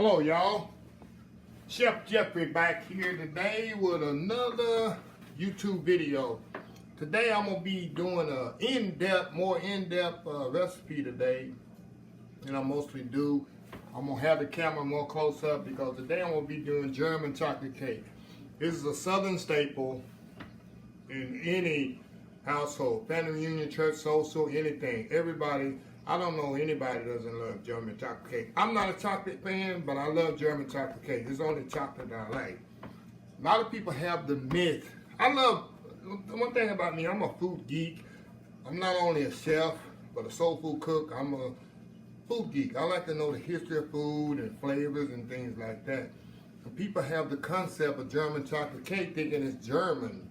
Hello y'all, Chef Jeffrey back here today with another YouTube video. Today I'm going to be doing a more in-depth recipe today than I mostly do. I'm going to have the camera more close up because today I'm going to be doing German chocolate cake. This is a southern staple in any household, family reunion, church, social, anything. Everybody, I don't know anybody that doesn't love German chocolate cake. I'm not a chocolate fan, but I love German chocolate cake. It's only chocolate that I like. A lot of people have the myth. One thing about me, I'm a food geek. I'm not only a chef, but a soul food cook. I'm a food geek. I like to know the history of food and flavors and things like that. And people have the concept of German chocolate cake thinking it's German.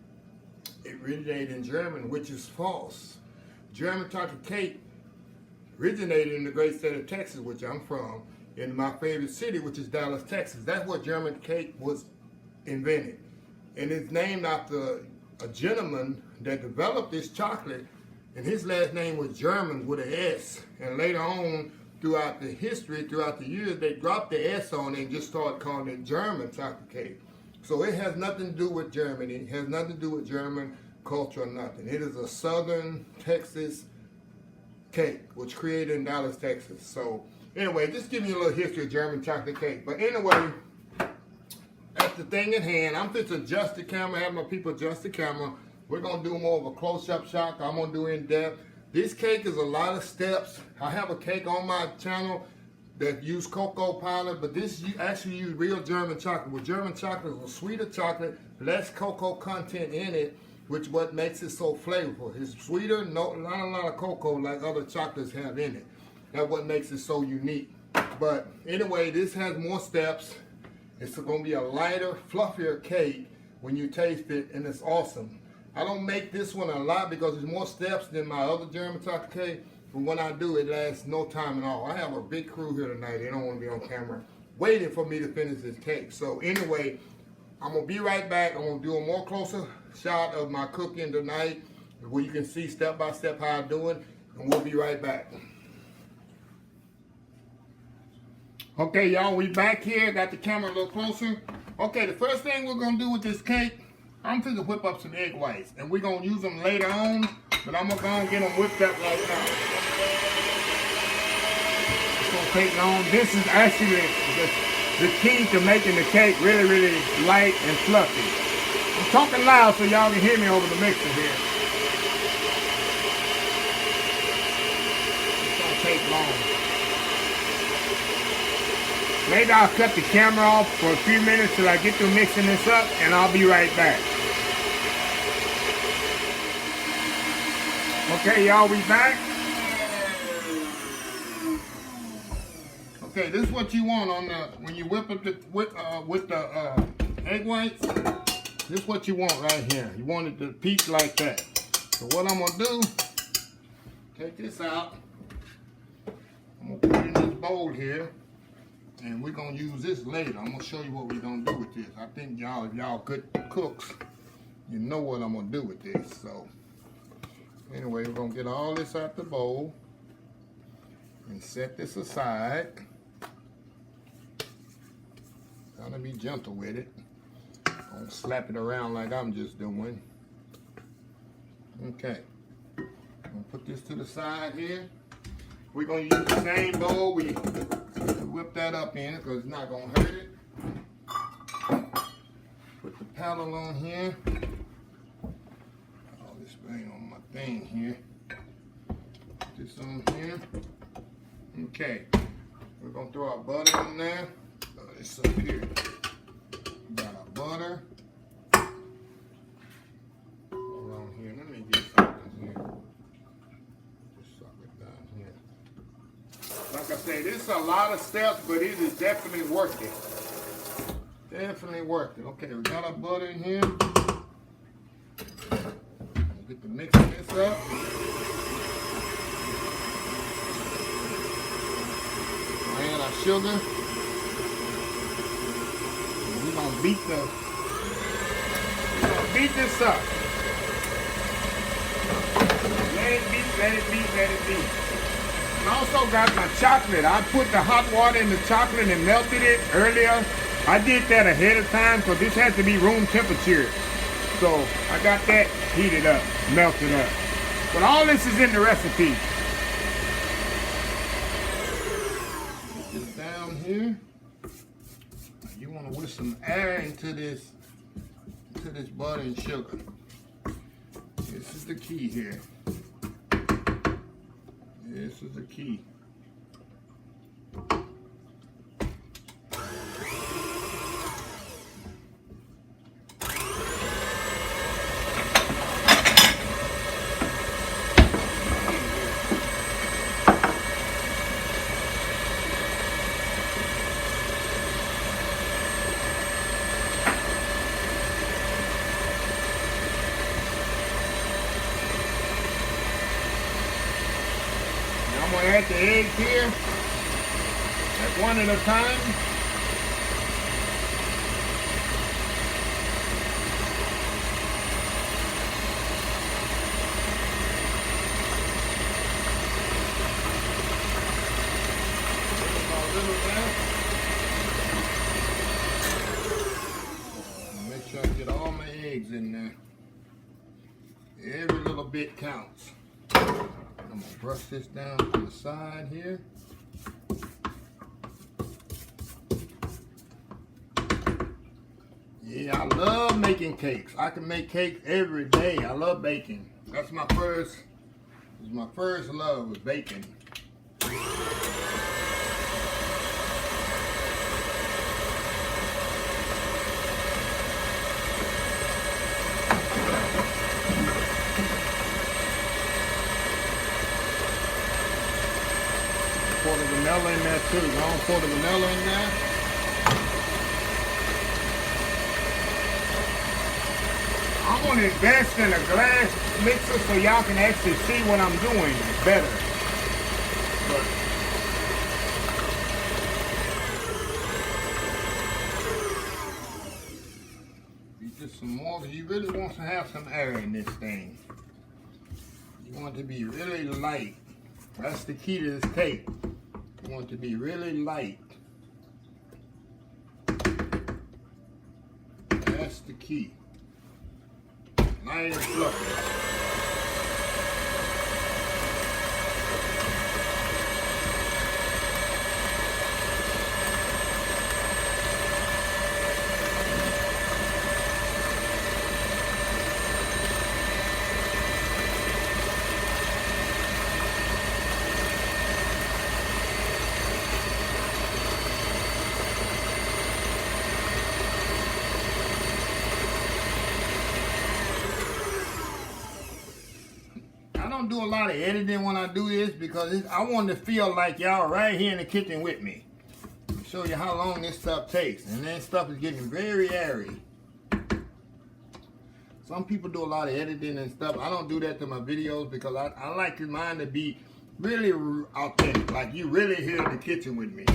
It originated in German, which is false. German chocolate cake originated in the great state of Texas, which I'm from, in my favorite city, which is Dallas, Texas. That's where German cake was invented. And it's named after a gentleman that developed this chocolate, and his last name was German with an S. And later on, throughout the history, throughout the years, they dropped the S on it and just started calling it German chocolate cake. So it has nothing to do with Germany. It has nothing to do with German culture or nothing. It is a southern Texas cake, which created in Dallas, Texas. So anyway, just give you a little history of German chocolate cake. But anyway, that's the thing at hand. I'm just adjust the camera, have my people adjust the camera. We're gonna do more of a close-up shot. I'm gonna do in depth. This cake is a lot of steps. I have a cake on my channel that use cocoa powder, but this you actually use real German chocolate. Well, German chocolate is a sweeter chocolate, less cocoa content in it, which what makes it so flavorful. It's sweeter, not a lot of cocoa like other chocolates have in it. That's what makes it so unique. But anyway, this has more steps. It's going to be a lighter, fluffier cake when you taste it, and it's awesome. I don't make this one a lot because there's more steps than my other German chocolate cake. But when I do, it lasts no time at all. I have a big crew here tonight. They don't want to be on camera waiting for me to finish this cake. So anyway, I'm going to be right back. I'm going to do a more closer shot of my cooking tonight where you can see step by step how I do it. And we'll be right back. Okay, y'all, we back here. Got the camera a little closer. Okay, the first thing we're going to do with this cake, I'm going to whip up some egg whites. And we're going to use them later on. But I'm going to go and get them whipped up right now. It's going to take long. This is actually the key to making the cake really, really light and fluffy. I'm talking loud so y'all can hear me over the mixer here. It's going to take long. Maybe I'll cut the camera off for a few minutes till I get through mixing this up, and I'll be right back. Okay, y'all, we back. Okay, this is what you want on the when you whip up with the egg whites. This is what you want right here. You want it to peak like that. So what I'm gonna do? Take this out. I'm gonna put it in this bowl here, and we're gonna use this later. I'm gonna show you what we're gonna do with this. I think y'all, if y'all good cooks, you know what I'm gonna do with this. So. Anyway, we're going to get all this out the bowl and set this aside. Trying to be gentle with it. Don't slap it around like I'm just doing. Okay. I'm going to put this to the side here. We're going to use the same bowl we whip that up in because it's not going to hurt it. Put the paddle on here. All this thing on thing here. Put this on here. Okay. We're going to throw our butter in there. This up here. We got our butter. Hold on here. Let me get something here. Just suck it down here. Like I say, this is a lot of steps, but it is definitely worth it. Definitely worth it. Okay, we got our butter in here. Get to mixing this up. Add our sugar. And we're gonna beat this up. Let it beat, let it beat, let it beat. I also got my chocolate. I put the hot water in the chocolate and melted it earlier. I did that ahead of time because this has to be room temperature. So I got that heated up, melted up. But all this is in the recipe. Put this down here. You want to whisk some air into this butter and sugar. This is the key here. This is the key. I'm going to add the eggs here, at one at a time. Make sure I get all my eggs in there. Every little bit counts. I'm gonna brush this down to the side here. Yeah, I love making cakes. I can make cakes every day. I love baking. That's my first love was baking. Pour the vanilla in there too. Don't pour the vanilla in there. I'm going to invest in a glass mixer so y'all can actually see what I'm doing better. But you just some more because you really want to have some air in this thing. You want it to be really light. That's the key to this cake. You want it to be really light. That's the key. Light and fluffy. I don't do a lot of editing when I do this because I want to feel like y'all right here in the kitchen with me. I'll show you how long this stuff takes. And this stuff is getting very airy. Some people do a lot of editing and stuff. I don't do that to my videos because I like mine to be really authentic. Like you really here in the kitchen with me.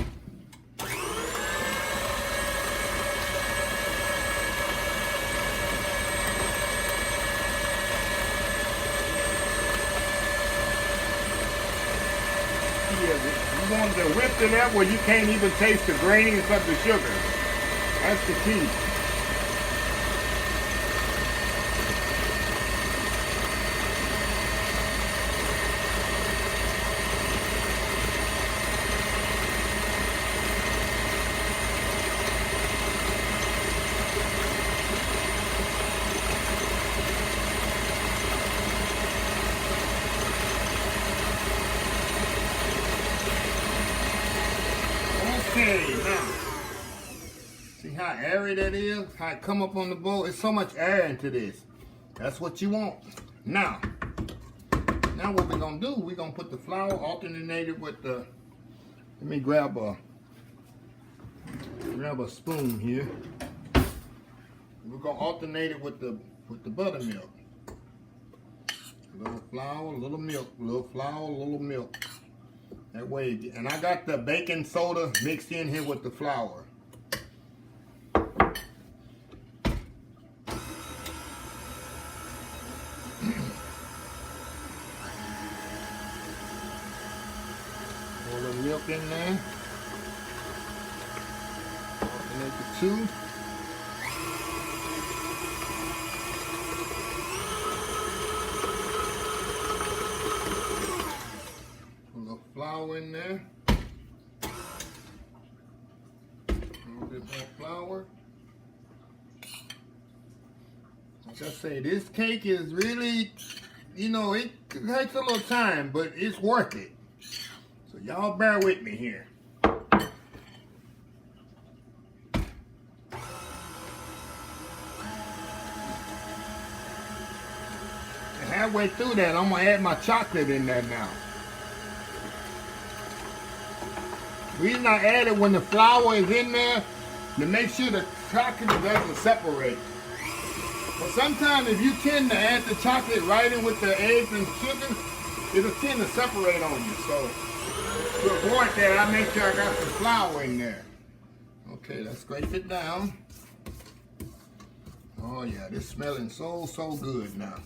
You want to whip it up where you can't even taste the grains of the sugar. That's the key. Okay, now, see how airy that is? How it come up on the bowl? It's so much air into this. That's what you want. Now what we're gonna do, we're gonna put the flour alternated with the, let me grab a spoon here. We're gonna alternate it with the buttermilk. A little flour, a little milk, a little flour, a little milk. That way, and I got the baking soda mixed in here with the flour. a little milk in there. Alternate the two. A little flour in there. A little bit more flour. Like I say, this cake is really, you know, it takes a little time, but it's worth it. So y'all bear with me here. And halfway through that, I'm gonna add my chocolate in there now. The reason I add it when the flour is in there, to make sure the chocolate doesn't separate. But sometimes if you tend to add the chocolate right in with the eggs and sugar, it'll tend to separate on you. So to avoid that, I make sure I got some flour in there. Okay, let's scrape it down. Oh yeah, this smelling so good now.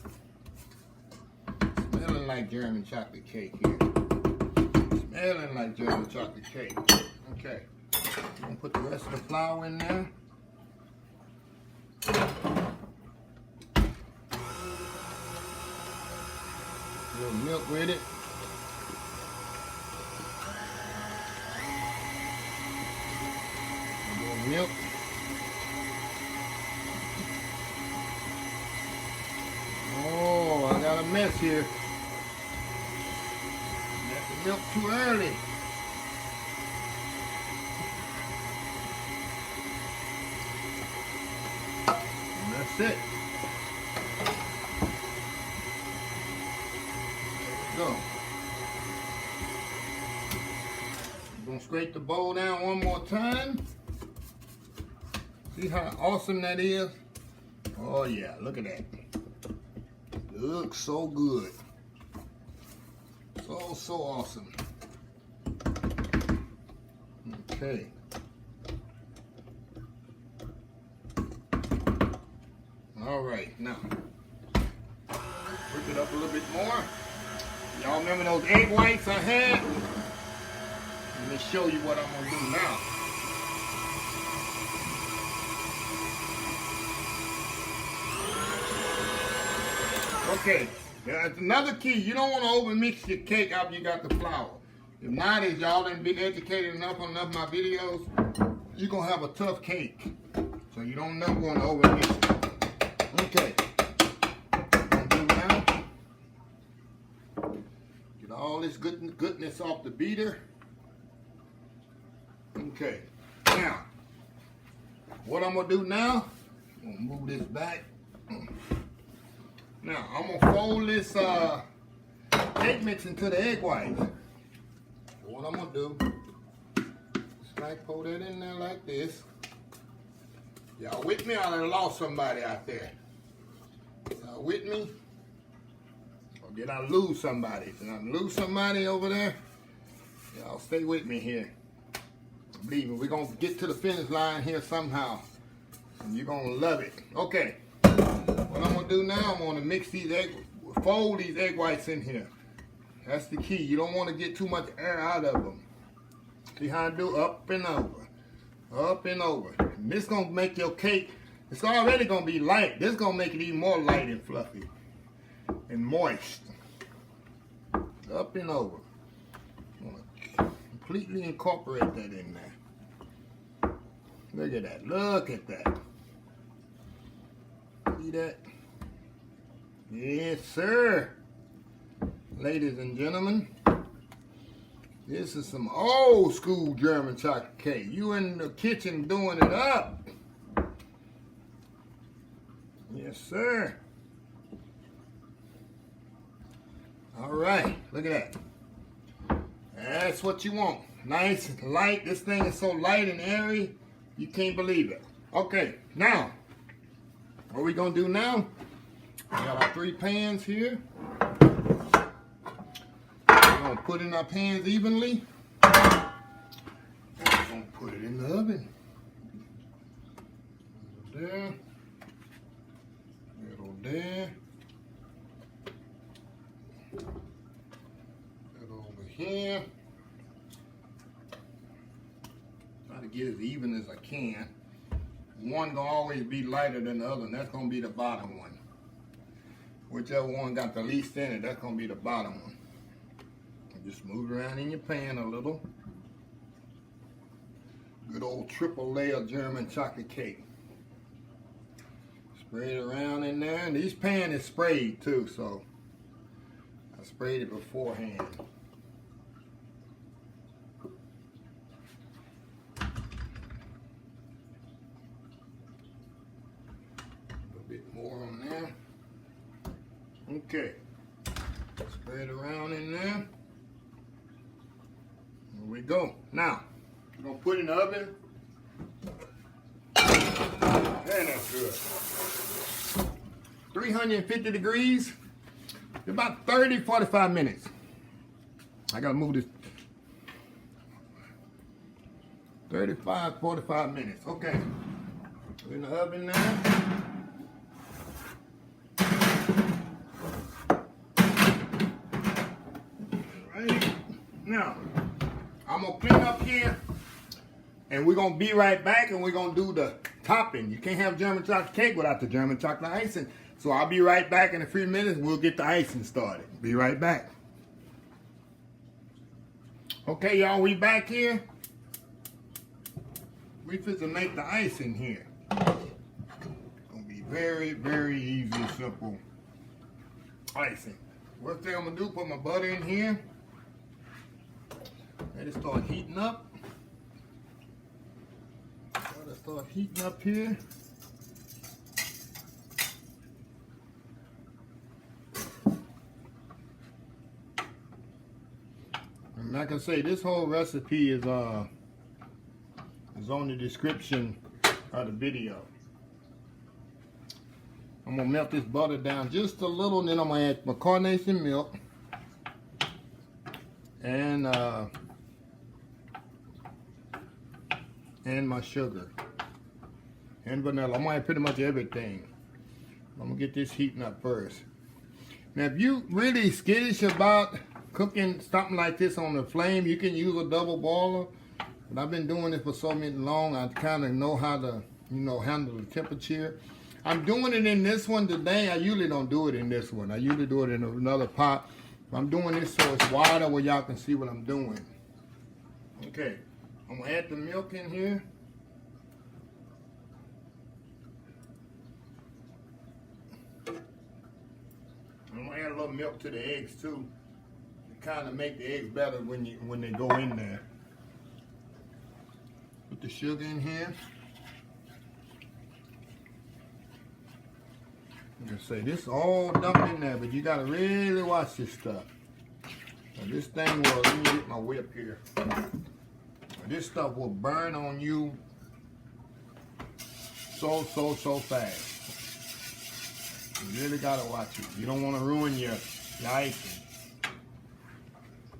Smelling like German chocolate cake here. Smelling like German chocolate cake. Okay, I'm gonna put the rest of the flour in there. A little milk with it. A little milk. Oh, I got a mess here. Got the milk too early. And that's it. Go. I'm gonna scrape the bowl down one more time. See how awesome that is? Oh yeah, look at that. Looks so good. So awesome. Okay. All right, now whip it up a little bit more. Y'all remember those egg whites I had? Let me show you what I'm gonna do now. Okay, that's another key. You don't want to over mix your cake after you got the flour. If not, if y'all ain't been educated enough on enough of my videos, you're gonna have a tough cake. So you don't never want to over mix it. Okay. All this goodness off the beater. Okay, now what I'm gonna do now, I'm gonna move this back. Now I'm gonna fold this egg mix into the egg whites. So what I'm gonna do, just like pour that in there like this. Y'all with me? I done lost somebody out there. Y'all with me? Did I lose somebody? Did I lose somebody over there? Y'all stay with me here. Believe me, we're going to get to the finish line here somehow. And you're going to love it. Okay. What I'm going to do now, I'm going to mix these fold these egg whites in here. That's the key. You don't want to get too much air out of them. See how I do? Up and over. Up and over. And this is going to make your cake, it's already going to be light. This is going to make it even more light and fluffy and moist. Up and over. I'm gonna completely incorporate that in there. Look at that. Look at that. See that? Yes, sir. Ladies and gentlemen, this is some old school German chocolate cake. You in the kitchen doing it up. Yes, sir. All right, look at that. That's what you want. Nice, light. This thing is so light and airy, you can't believe it. Okay, now, what we gonna do now, we got our 3 pans here. We're gonna put in our pans evenly. We're gonna put it in the oven. There. Little there. That over here. Try to get as even as I can. One gonna always be lighter than the other, and that's gonna be the bottom one. Whichever one got the least in it, that's gonna be the bottom one. Just move it around in your pan a little. Good old triple layer German chocolate cake. Spray it around in there, and this pan is sprayed too, so I sprayed it beforehand. A bit more on there. Okay, spray it around in there. Here we go. Now, we're gonna put it in the oven. And that's good. 350 degrees, about 30-45 minutes. I gotta move this. 35-45 minutes. Okay. Put it in the oven now. Right. Now, I'm gonna clean up here, and we're gonna be right back, and we're gonna do the topping. You can't have German chocolate cake without the German chocolate icing. So I'll be right back in a few minutes. We'll get the icing started. Be right back. Okay, y'all, we back here. We fit to make the icing here. Gonna be very, very easy, simple icing. First thing I'm gonna do, put my butter in here. Let it start heating up. Butter start heating up here. And like I say, this whole recipe is on the description of the video. I'm gonna melt this butter down just a little, and then I'm gonna add my carnation milk and my sugar and vanilla. I'm gonna add pretty much everything. I'm gonna get this heating up first. Now, if you really skittish about cooking something like this on the flame, you can use a double boiler. But I've been doing this for so long, I kind of know how to, handle the temperature. I'm doing it in this one today. I usually don't do it in this one. I usually do it in another pot. I'm doing this so it's wider where y'all can see what I'm doing. Okay, I'm gonna add the milk in here. I'm gonna add a little milk to the eggs too, to kind of make the eggs better when they go in there. Put the sugar in here. I'm gonna say this all dumped in there, but you gotta really watch this stuff. Now this thing will, let me get my whip here. This stuff will burn on you so fast. You really gotta watch it. You don't wanna ruin your icing.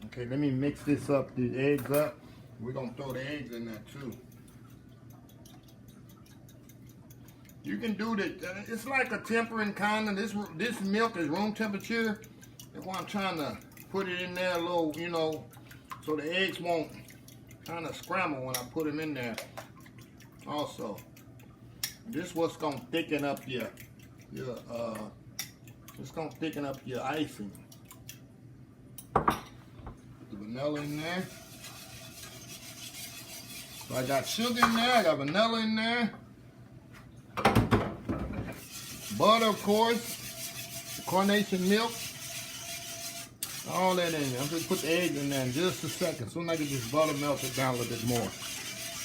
Okay, let me mix this up, the eggs up. We're gonna throw the eggs in there too. You can do that. It's like a tempering kind of. This milk is room temperature. That's why I'm trying to put it in there a little, so the eggs won't kind of scramble when I put them in there. Also, this what's gonna thicken up it's gonna thicken up your icing. Put the vanilla in there. So I got sugar in there. I got vanilla in there. Butter, of course, the carnation milk, all that in there. I'm just put the eggs in there in just a second. As soon as I get this butter melted down a little bit more.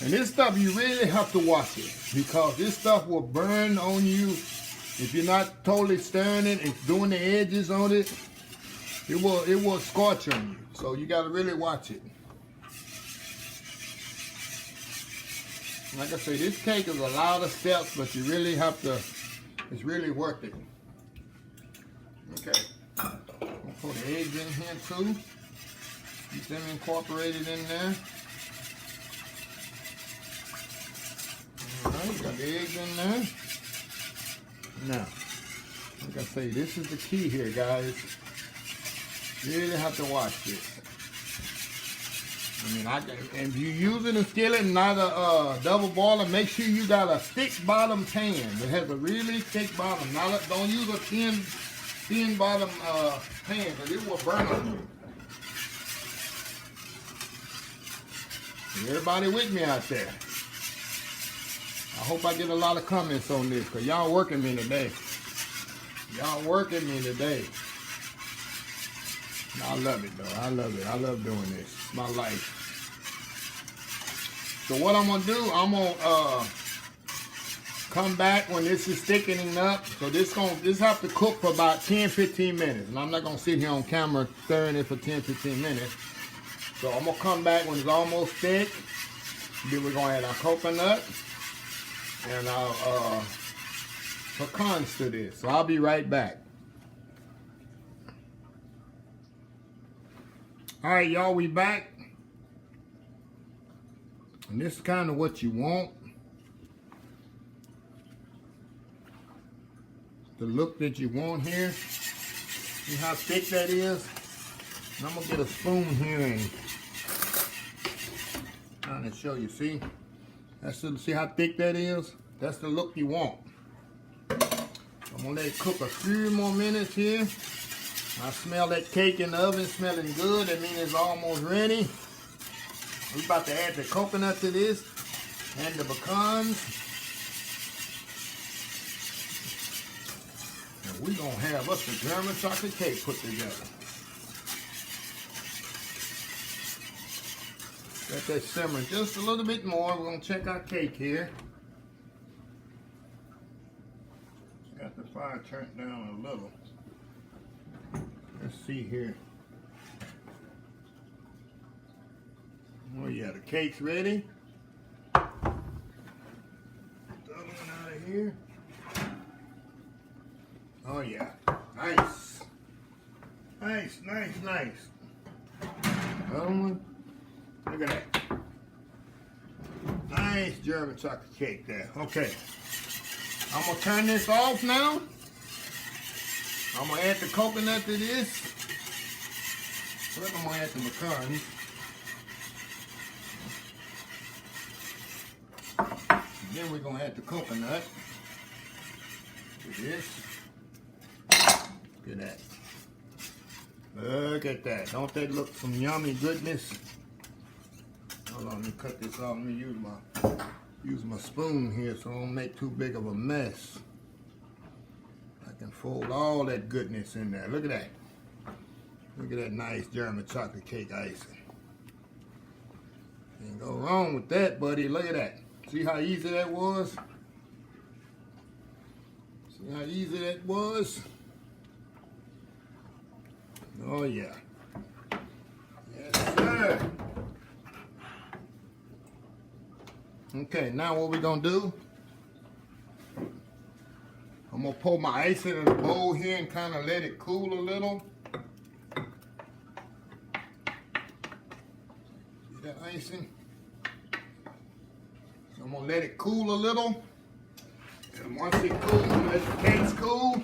And this stuff, you really have to watch it, because this stuff will burn on you if you're not totally stirring it and doing the edges on it. It will scorch on you. So you got to really watch it. Like I say, this cake is a lot of steps, but you really have to. It's really worth it. Okay. I'll put the eggs in here too. Keep them incorporated in there. Alright, got the eggs in there. Now, like I say, this is the key here, guys. You really have to watch this. I mean, if you're using a skillet, not a double boiler, make sure you got a thick bottom pan that has a really thick bottom. Don't use a thin bottom pan because it will burn on you. Everybody with me out there? I hope I get a lot of comments on this because y'all working me today. Y'all working me today. I love it though. I love it. I love doing this. It's my life. So what I'm gonna do, I'm gonna come back when this is thickening up. So this have to cook for about 10-15 minutes. And I'm not gonna sit here on camera stirring it for 10-15 minutes. So I'm gonna come back when it's almost thick. Then we're gonna add our coconut and our pecans to this. So I'll be right back. All right, y'all, we back. And this is kind of what you want. The look that you want here. See how thick that is? And I'm gonna get a spoon here and trying to show you. See? See how thick that is? That's the look you want. I'm gonna let it cook a few more minutes here. I smell that cake in the oven smelling good. That means it's almost ready. We're about to add the coconut to this and the pecans. And we're gonna have us a German chocolate cake put together. Let that simmer just a little bit more. We're gonna check our cake here. Got the fire turned down a little. Let's see here. Oh yeah, the cake's ready. Put the other one out of here. Oh yeah, nice. Nice, nice, nice. Other one. Look at that. Nice German chocolate cake there. Okay. I'm gonna turn this off now. I'm gonna add the coconut to this. First I'm gonna add the pecans. Then we're gonna add the coconut to this. Look at that. Look at that. Don't that look some yummy goodness? Hold on, let me cut this off. Let me use my spoon here so I don't make too big of a mess. I can fold all that goodness in there. Look at that. Look at that nice German chocolate cake icing. Can't go wrong with that, buddy. Look at that. See how easy that was? See how easy that was? Oh yeah. Yes, sir. Okay, now what we're gonna do, I'm gonna pour my icing in a bowl here and kind of let it cool a little. See that icing? So I'm gonna let it cool a little. And once it cools, let the cakes cool.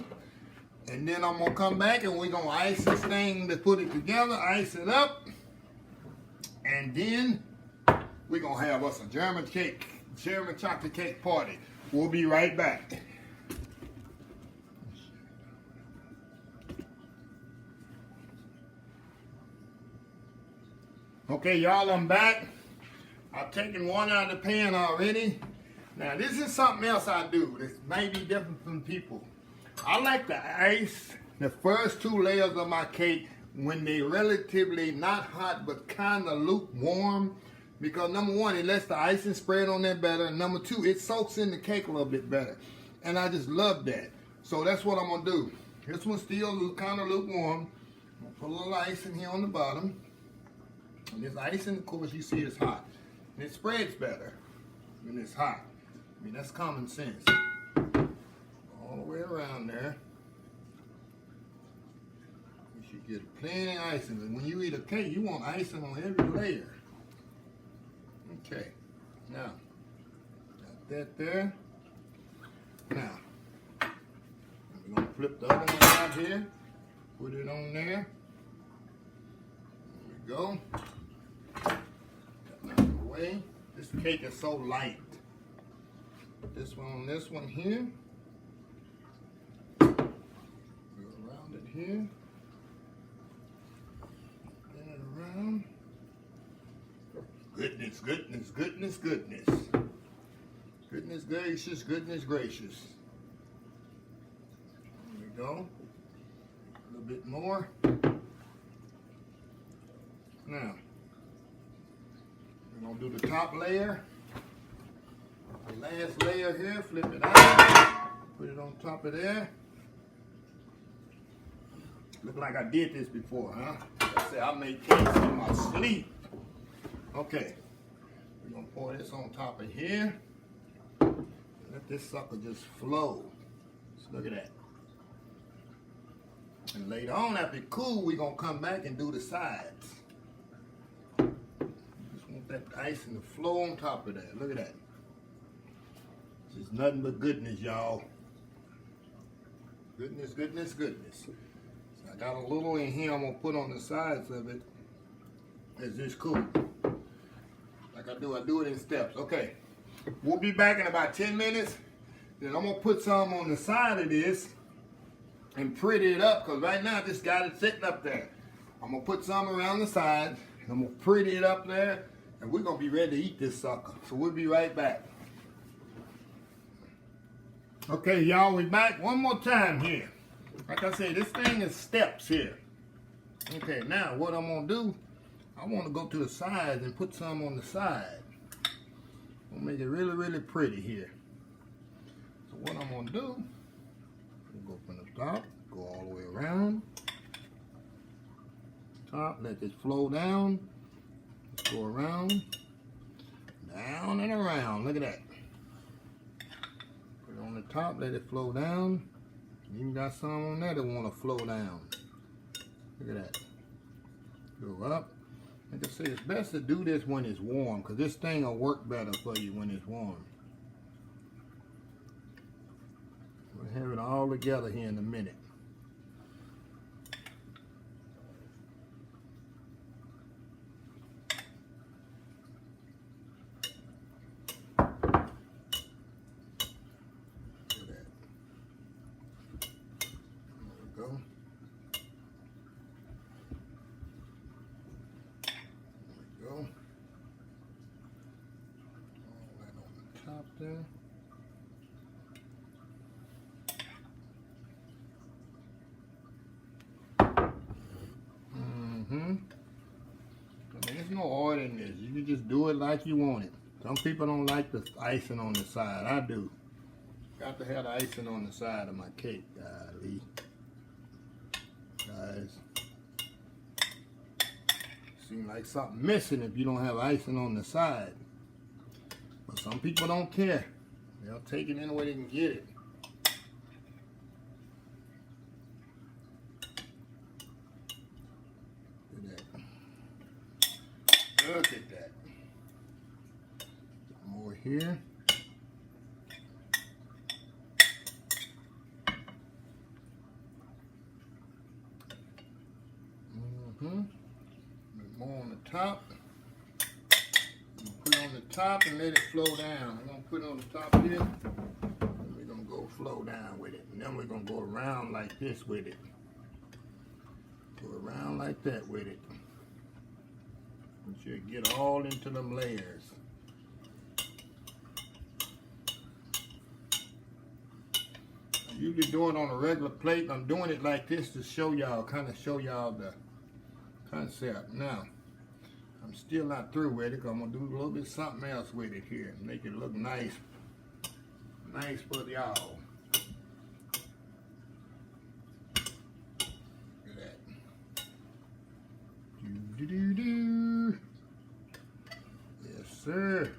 And then I'm gonna come back and we're gonna ice this thing to put it together, ice it up. And then we're gonna have us a German chocolate cake party. We'll be right back. Okay, y'all, I'm back. I've taken one out of the pan already. Now, this is something else I do. This may be different from people. I like to ice the first two layers of my cake when they're relatively not hot but kind of lukewarm. Because number one, it lets the icing spread on there better. And number two, it soaks in the cake a little bit better. And I just love that. So that's what I'm going to do. This one's still kind of lukewarm. I'm going to put a little icing here on the bottom. And this icing, of course, you see is hot. And it spreads better when it's hot. I mean, that's common sense. All the way around there. You should get plenty of icing. And when you eat a cake, you want icing on every layer. Okay, now, got that there. Now, we're going to flip the other one out here, put it on there. There we go. way. This cake is so light. Put this one on this one here. Go around it here. Spin it around. Goodness, goodness, goodness, goodness. Goodness gracious, goodness gracious. There we go. A little bit more. Now, we're going to do the top layer. The last layer here, flip it out. Put it on top of there. Look like I did this before, huh? I said I made cakes in my sleep. Okay, we're going to pour this on top of here. Let this sucker just flow. Just look at that. And later on, after it cool, we're going to come back and do the sides. Just want that icing to flow on top of that. Look at that. This is nothing but goodness, y'all. Goodness, goodness, goodness. So I got a little in here I'm going to put on the sides of it as this cool. Like I do it in steps. Okay. We'll be back in about 10 minutes. Then I'm going to put some on the side of this and pretty it up, because right now I just got it sitting up there. I'm going to put some around the side. I'm going to pretty it up there, and we're going to be ready to eat this sucker. So we'll be right back. Okay, y'all, we back one more time here. Like I said, this thing is steps here. Okay, now what I'm going to do, I want to go to the sides and put some on the side. I'm going to make it really, really pretty here. So what I'm going to do, we'll go from the top, go all the way around. Top, let this flow down. Let's go around. Down and around. Look at that. Put it on the top, let it flow down. You even got some on there that want to flow down. Look at that. Go up. Like I say, it's best to do this when it's warm, because this thing will work better for you when it's warm. We'll have it all together here in a minute. Look at that. There we go. All that on the top there. I mean, there's no order in this. You can just do it like you want it. Some people don't like the icing on the side. I do. Got to have the icing on the side of my cake, guys. Seems like something missing if you don't have icing on the side. But some people don't care. They'll take it any way they can get it. Look at that. More here. More on the top. Put it on the top and let it flow down. I'm going to put it on the top here. And we're going to go flow down with it. And then we're going to go around like this with it. Go around like that with it. And you get all into them layers. I usually do it on a regular plate. I'm doing it like this to show y'all, kind of show y'all the concept. Now, I'm still not through with it, because I'm going to do a little bit something else with it here. Make it look nice. Nice for y'all. Look at that. Do-do-do-do. Yes, sir.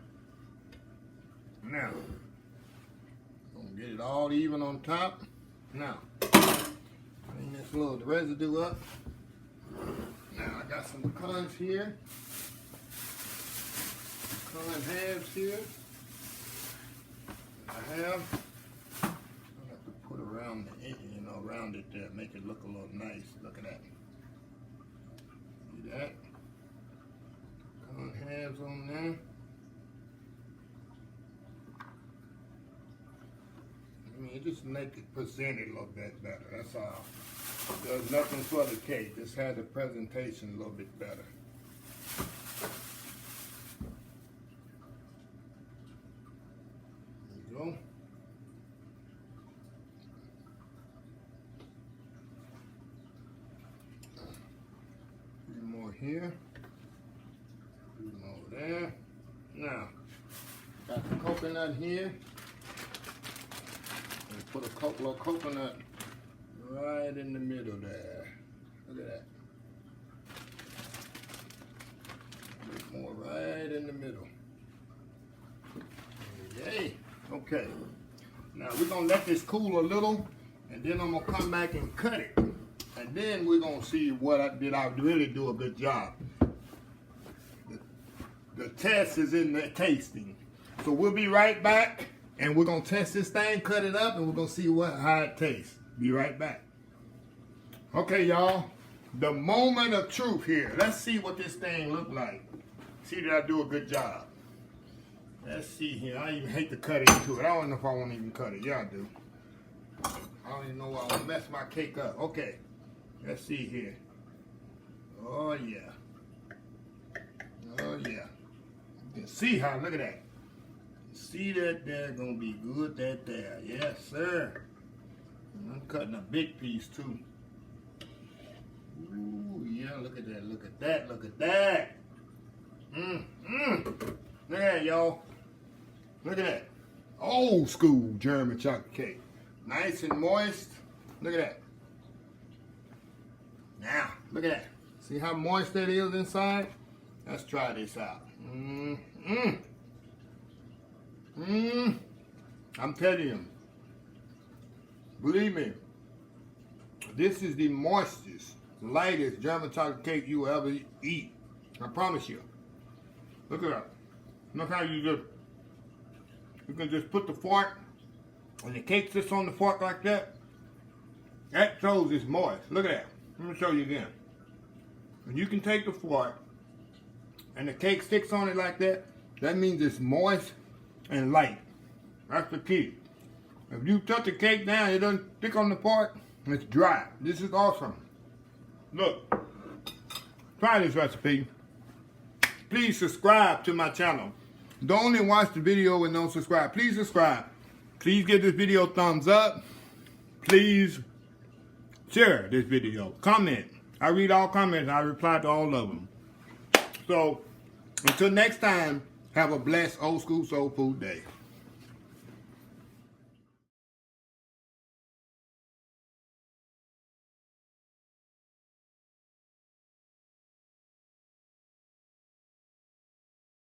Now, I'm going to get it all even on top. Now, clean this little residue up. Now, I got some pecans here. Pecan halves here. I have to put around the edge, around it there, make it look a little nice. Look at that. See that? Pecan halves on there. It just make it presented a little bit better. That's all. Does nothing for the cake. Just had the presentation a little bit better. There you go. A few more here. A few more there. Now, got the coconut here. And put a little coconut right in the middle there. Look at that. A bit more right in the middle. Yay. Okay. Now we're gonna let this cool a little, and then I'm gonna come back and cut it. And then we're gonna see what I really do a good job. The test is in the tasting. So we'll be right back, and we're gonna test this thing, cut it up, and we're gonna see how it tastes. Be right back. Okay, y'all. The moment of truth here. Let's see what this thing look like. See that I do a good job. Let's see here. I even hate to cut into it. I don't know if I want to even cut it. Yeah, I do. I don't even know why I want to mess my cake up. Okay. Let's see here. Oh, yeah. Oh, yeah. You can see how, look at that. See that there gonna be good, that there. Yes, sir. And I'm cutting a big piece, too. Ooh, yeah, look at that, look at that, look at that. Look at that, y'all. Look at that. Old school German chocolate cake. Nice and moist. Look at that. Now, look at that. See how moist that is inside? Let's try this out. I'm telling you. Believe me. This is the moistest, lightest German chocolate cake you will ever eat. I promise you. Look at that. Look how you can just put the fork, and the cake sits on the fork like that. That shows it's moist. Look at that. Let me show you again. And you can take the fork, and the cake sticks on it like that. That means it's moist and light. That's the key. If you touch the cake down, it doesn't stick on the fork, it's dry. This is awesome. Look, try this recipe. Please subscribe to my channel. Don't only watch the video and don't subscribe. Please subscribe. Please give this video a thumbs up. Please share this video. Comment. I read all comments. I reply to all of them. So, until next time, have a blessed old school soul food day.